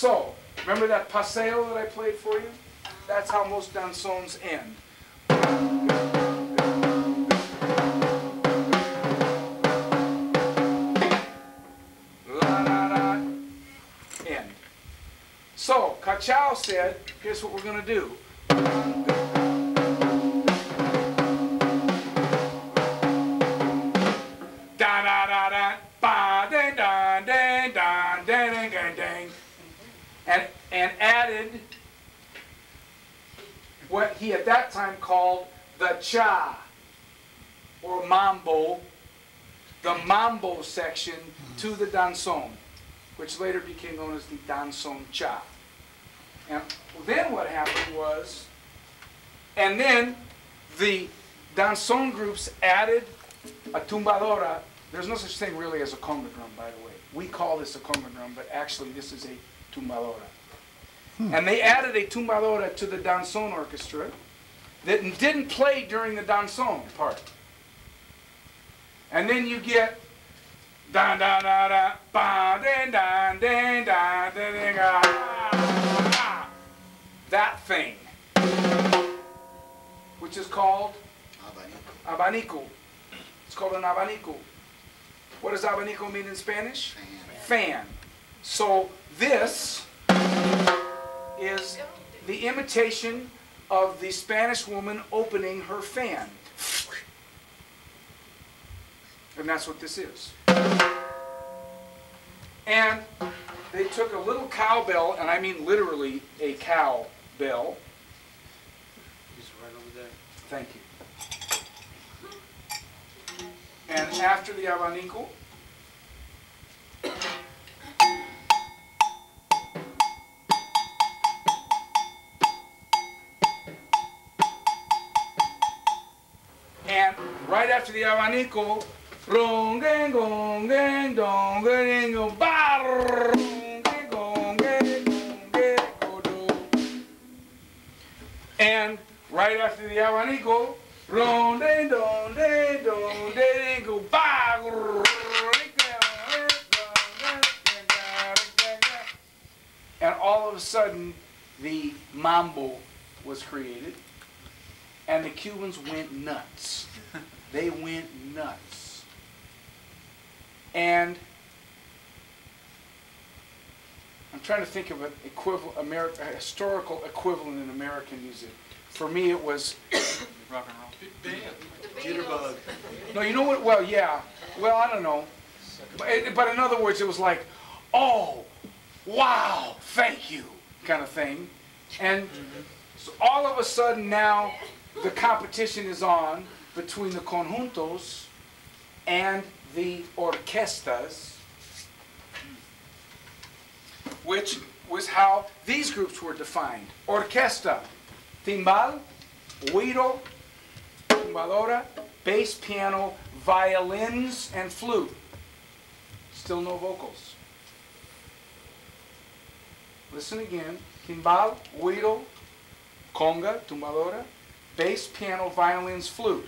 So, remember that paseo that I played for you? That's how most danzons end. End. So, Cachao said, here's what we're going to do. Da da da da, ba da da da da da da da, and added what he at that time called the cha, or mambo, the mambo section to the danzón, which later became known as the danzón cha. And then what happened was, and then the danzón groups added a tumbadora. There's no such thing really as a conga drum, by the way. We call this a conga drum, but actually this is a tumbadora. And they added a tumbadora to the danzón orchestra that didn't play during the danzón part. And then you get da da da da ba da da da da da da, that thing, which is called abanico. It's called an abanico. What does abanico mean in Spanish? Fan. So this is the imitation of the Spanish woman opening her fan. And that's what this is. And they took a little cowbell, and I mean literally a cow bell. He's right over there. Thank you. And after the abanico, and right after the abanico, and right after the abanico, and all of a sudden the mambo was created, and the Cubans went nuts. They went nuts. And I'm trying to think of an equivalent, a historical equivalent in American music. For me, it was rock and roll. Jitterbug. No, you know what? Well, yeah. Well, I don't know. But in other words, it was like, oh, wow, thank you, kind of thing. And so all of a sudden now, the competition is on between the conjuntos and the orquestas, which was how these groups were defined. Orquesta, timbal, güiro, tumbadora, bass, piano, violins, and flute. Still no vocals. Listen again. Timbal, güiro, conga, tumbadora, bass, piano, violins, flute.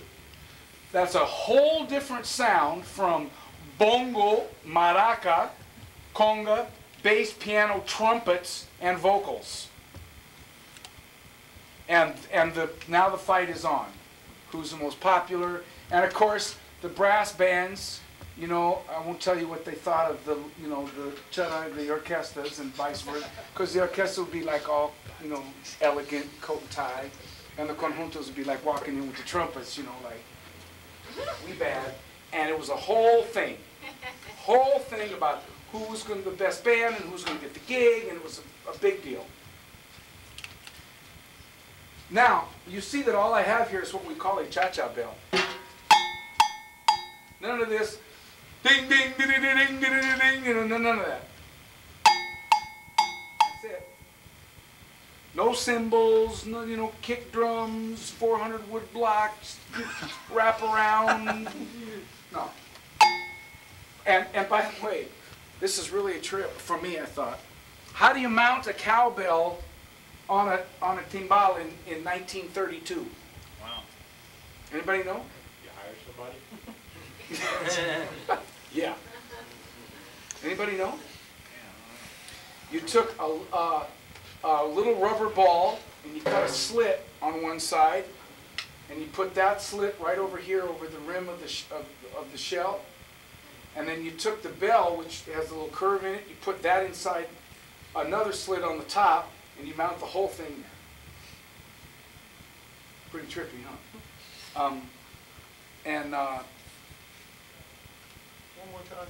That's a whole different sound from bongo, maraca, conga, bass, piano, trumpets, and vocals. And now the fight is on. Who's the most popular? And of course, the brass bands, you know, I won't tell you what they thought of the, you know, the orchestras and vice versa, because the orchestra would be like all, you know, elegant, coat and tie, and the conjuntos would be like walking in with the trumpets, you know, like, we bad. And it was a whole thing about who was going to be the best band and who's going to get the gig, and it was a big deal. Now, you see that all I have here is what we call a cha-cha bell. None of this ding, ding, ding, ding, ding, ding, ding, ding, you know, none of that. That's it. No cymbals, no, you know, kick drums, 400 wood blocks, wrap around. No. And by the way, this is really a trip for me, I thought. How do you mount a cowbell on a timbal in 1932? Wow. Anybody know? You hire somebody? Yeah. Anybody know? you took a little rubber ball and you cut a slit on one side, and you put that slit right over here over the rim of the shell. And then you took the bell, which has a little curve in it, you put that inside another slit on the top, and you mount the whole thing there. Pretty trippy, huh? One more time.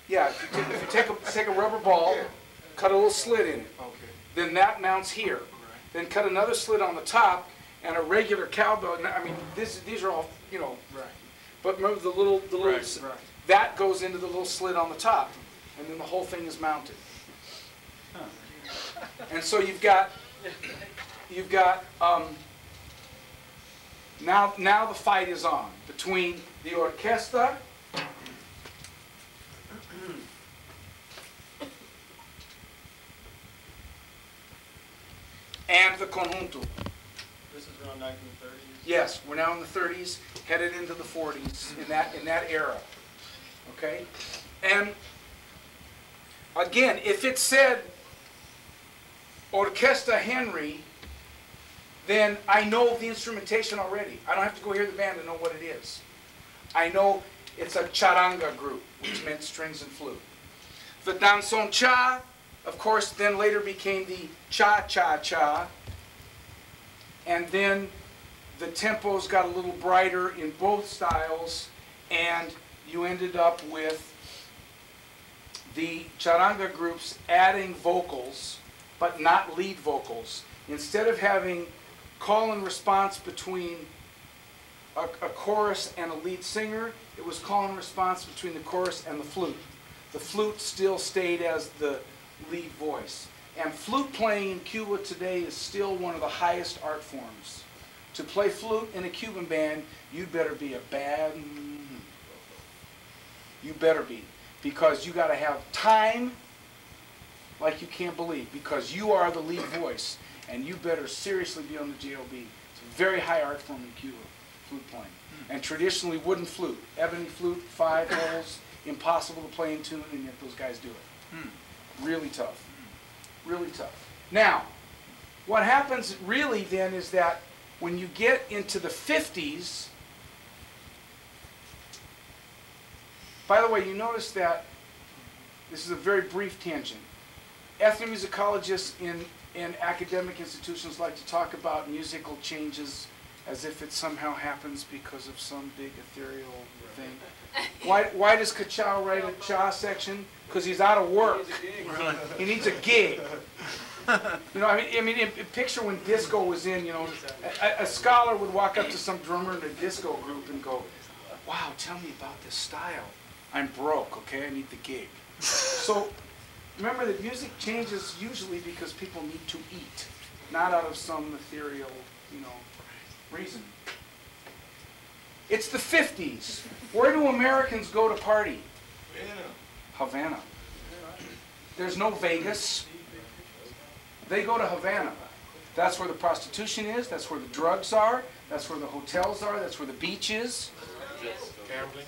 Yeah, if you take a rubber ball, cut a little slit in it, Okay. then that mounts here. Right. Then cut another slit on the top, and a regular cowbell. I mean, these are all, you know. Right. But remember the little Right. that goes into the little slit on the top, and then the whole thing is mounted. Huh. And so you've got now the fight is on between the orquesta and the conjunto. This is around 1930s. Yes, we're now in the 30s, headed into the 40s in that era. Okay? And again, if it said Orquesta Henry, then I know the instrumentation already. I don't have to go hear the band to know what it is. I know it's a charanga group, which meant strings and flute. The danson cha, of course, then later became the cha-cha-cha. And then the tempos got a little brighter in both styles, and you ended up with the charanga groups adding vocals, but not lead vocals. Instead of having call and response between a chorus and a lead singer, it was call and response between the chorus and the flute. The flute still stayed as the lead voice. And flute playing in Cuba today is still one of the highest art forms. To play flute in a Cuban band, you'd better be a bad... You better be. Because you got to have time like you can't believe. Because you are the lead voice. And you better seriously be on the JOB. It's a very high art form in Cuba, flute playing. And traditionally wooden flute. Ebony flute, 5 holes, impossible to play in tune, and yet those guys do it. Really tough. Really tough. Now, what happens really then is that when you get into the 50s, by the way, you notice that, this is a very brief tangent, ethnomusicologists in academic institutions like to talk about musical changes as if it somehow happens because of some big ethereal thing. Why does Kachow write a cha section? Because he's out of work. He needs a gig. You know, I mean, picture when disco was in, you know, a scholar would walk up to some drummer in a disco group and go, wow, tell me about this style. I'm broke, okay, I need the gig. So, remember that music changes usually because people need to eat, not out of some ethereal, you know, reason. It's the 50s. Where do Americans go to party? Havana. There's no Vegas. They go to Havana. That's where the prostitution is. That's where the drugs are. That's where the hotels are. That's where the beach is. Gambling?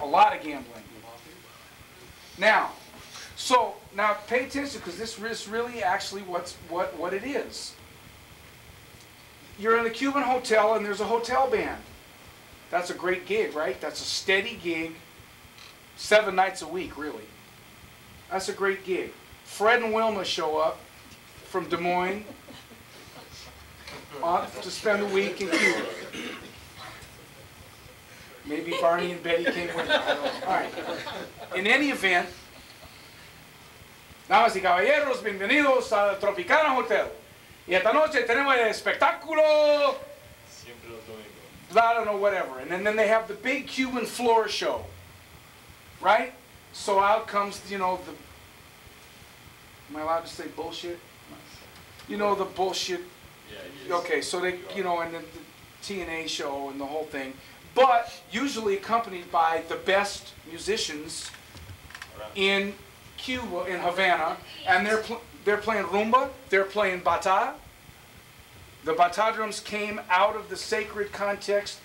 A lot of gambling. Now pay attention, because this is really actually what it is. You're in a Cuban hotel and there's a hotel band. That's a great gig, right? That's a steady gig, 7 nights a week, really. That's a great gig. Fred and Wilma show up from Des Moines to spend a week in Cuba. Maybe Barney and Betty came with them. All right. In any event, damas y caballeros, bienvenidos al Tropicana Hotel. Y esta noche tenemos el espectáculo. I don't know, whatever. And then they have the big Cuban floor show. Right? So out comes, you know, am I allowed to say bullshit? You know, the bullshit. Yeah, okay, so they, you know, and the TNA show and the whole thing. But usually accompanied by the best musicians in Cuba, in Havana. And they're playing rumba, they're playing bata. The bata drums came out of the sacred context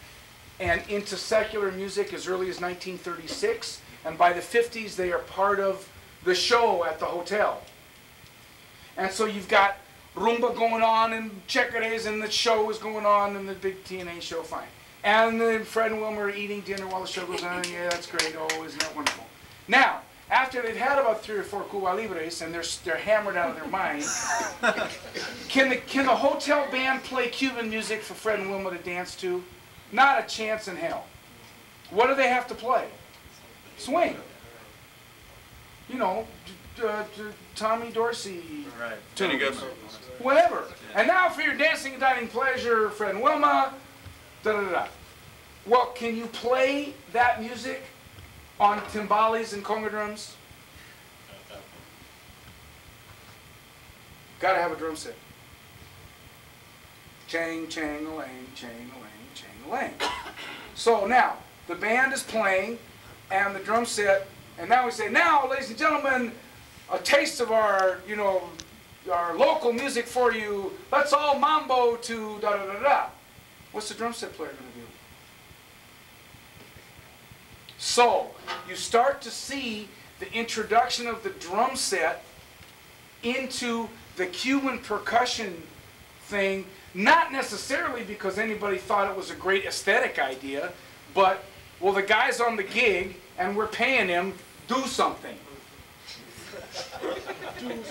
and into secular music as early as 1936. And by the 50s, they are part of the show at the hotel. And so you've got rumba going on and checares and the show is going on and the big TNA show, fine. And then Fred and Wilma are eating dinner while the show goes on. Yeah, that's great. Oh, isn't that wonderful? Now, after they've had about 3 or 4 Cuba Libres and they're hammered out of their mind, can the hotel band play Cuban music for Fred and Wilma to dance to? Not a chance in hell. What do they have to play? Swing. You know, Tommy Dorsey. Right. Tunes. Whatever. And now for your dancing and dining pleasure, Fred and Wilma. Da-da-da-da. Well, can you play that music on timbales and conga drums? Gotta have a drum set. Chang, chang-a-lang, chang-a-lang, chang-a-lang. So now, the band is playing, and the drum set, and now we say, now, ladies and gentlemen, a taste of our, you know, our local music for you. Let's all mambo to da-da-da-da. What's the drum set player going to do? So, you start to see the introduction of the drum set into the Cuban percussion thing, not necessarily because anybody thought it was a great aesthetic idea, but, well, the guy's on the gig, and we're paying him, do something. Do something.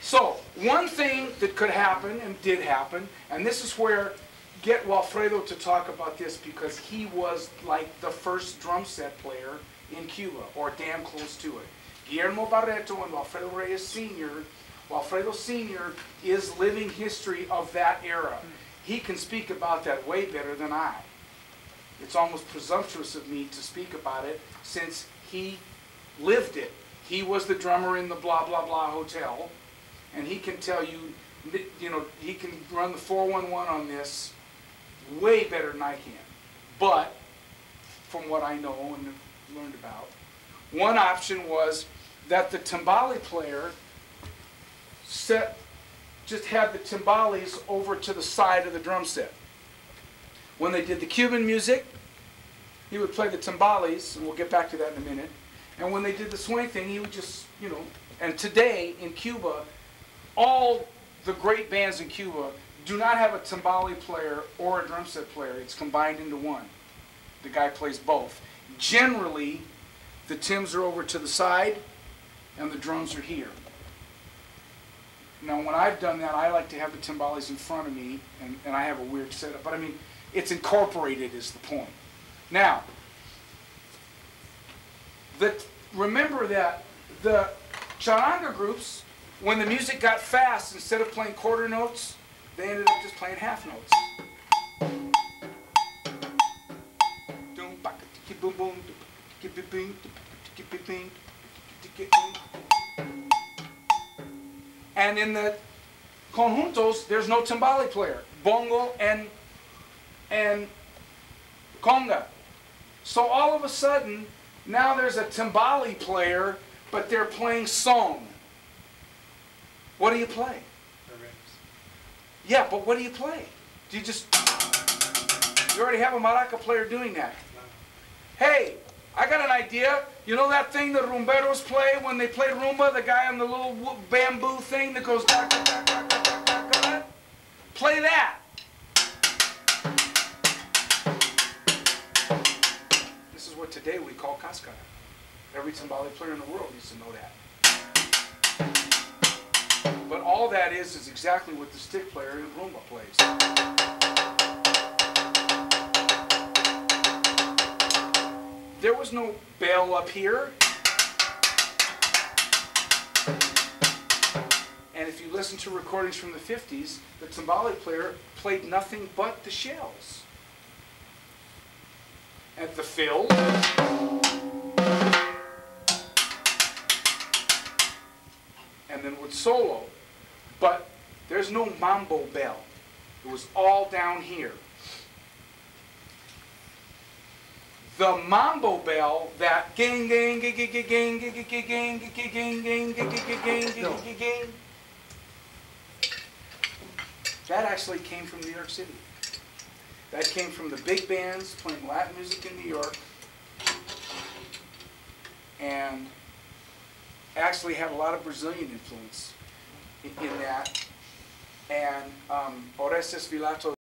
So, one thing that could happen, and did happen, and this is where, get Walfredo to talk about this, because he was like the first drum set player in Cuba, or damn close to it. Guillermo Barreto and Walfredo Reyes Sr., Walfredo Sr. is living history of that era. He can speak about that way better than I. It's almost presumptuous of me to speak about it since he lived it. He was the drummer in the blah, blah, blah hotel, and he can tell you, you know, he can run the 411 on this way better than I can. But, from what I know and have learned about, one option was that the timbale player just had the timbales over to the side of the drum set. When they did the Cuban music, he would play the timbales, and we'll get back to that in a minute. And when they did the swing thing, he would just, you know, and today in Cuba, all the great bands in Cuba do not have a timbale player or a drum set player. It's combined into one. The guy plays both. Generally, the timbs are over to the side, and the drums are here. Now, when I've done that, I like to have the timbales in front of me, and I have a weird setup. But I mean, it's incorporated is the point. Now, remember that the charanga groups, when the music got fast, instead of playing quarter notes, they ended up just playing half notes. And in the conjuntos, there's no timbale player. Bongo and conga. So all of a sudden, now there's a timbale player, but they're playing song. What do you play? Yeah, but what do you play? Do you just... You already have a maraca player doing that. Hey, I got an idea. You know that thing the rumberos play when they play rumba? The guy on the little bamboo thing that goes... Da, da, da, da, da, da, da, da. Play that. This is what today we call cascara. Every timbale player in the world needs to know that. But all that is exactly what the stick player in rumba plays. There was no bell up here. And if you listen to recordings from the 50s, the timbale player played nothing but the shells. At the fill. And then would solo. But there's no mambo bell. It was all down here. The mambo bell, that gang gang gang gang gang gang gang gang gang gang gang gang gang, that actually came from New York City. That came from the big bands playing Latin music in New York, and actually had a lot of Brazilian influence. in that. And Orestes Vilato